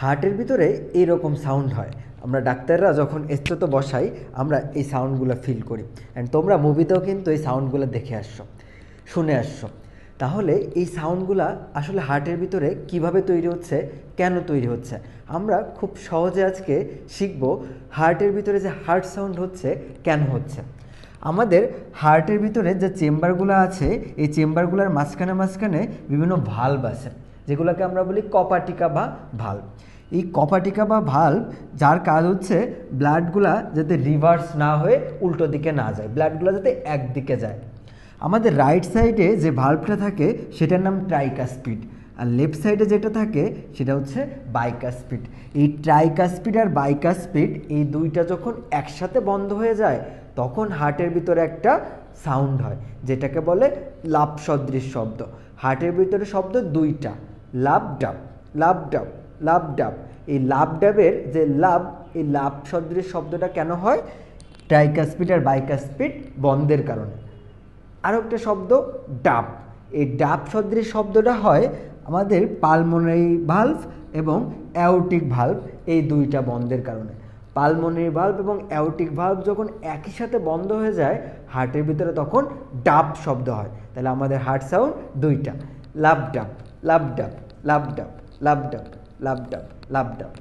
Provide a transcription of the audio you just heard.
হার্টের ভিতরে এইরকম সাউন্ড হয়। আমরা ডাক্তাররা যখন স্টেথো বসাই আমরা এই সাউন্ডগুলো ফিল করি, অ্যান্ড তোমরা মুভিতেও কিন্তু এই সাউন্ডগুলো দেখে আসছো, শুনে আসছো। তাহলে এই সাউন্ডগুলা আসলে হার্টের ভিতরে কিভাবে তৈরি হচ্ছে, কেন তৈরি হচ্ছে, আমরা খুব সহজে আজকে শিখব হার্টের ভিতরে যে হার্ট সাউন্ড হচ্ছে কেন হচ্ছে। আমাদের হার্টের ভিতরে যে চেম্বারগুলো আছে এই চেম্বারগুলোর মাঝখানে বিভিন্ন ভাল্ব আছে, যেগুলোকে আমরা বলি কপাটিকা বা ভাল্ব। এই কপাটিকা বা ভাল্ব যার কাজ হচ্ছে ব্লাডগুলা যাতে রিভার্স না হয়ে উল্টো দিকে না যায়, ব্লাডগুলো যাতে একদিকে যায়। আমাদের রাইট সাইডে যে ভাল্বটা থাকে সেটার নাম ট্রাইকাসপিড, আর লেফট সাইডে যেটা থাকে সেটা হচ্ছে বাইকাসপিড। এই ট্রাইকাসপিড আর বাইকাসপিড এই দুইটা যখন একসাথে বন্ধ হয়ে যায় তখন হার্টের ভিতরে একটা সাউন্ড হয়, যেটাকে বলে লাভ সদৃশ শব্দ। হার্টের ভিতরে শব্দ দুইটা, লাভ ডাব, লাভ ডাব, লাভ ডাব। এই লাভ ডাবের যে লাভ, এই লাভ সদৃশ শব্দটা কেন হয়? ট্রাইকাসপিড আর বাইকাসপিড বন্ধের কারণে। আরও একটা শব্দ ডাব, এই ডাব সদৃশ শব্দটা হয় আমাদের পালমোনারি ভালভ এবং অ্যাওর্টিক ভালভ এই দুইটা বন্ধের কারণে। পালমোনারি ভালভ এবং অ্যাওর্টিক ভালভ যখন একই সাথে বন্ধ হয়ে যায় হার্টের ভিতরে তখন ডাব শব্দ হয়। তাহলে আমাদের হার্ট সাউন্ড দুইটা, লাভ ডাব, লাভ ডাব, লাভ ডাব, লাভ ডাব, লাভ ডাব, লাভ ডাব।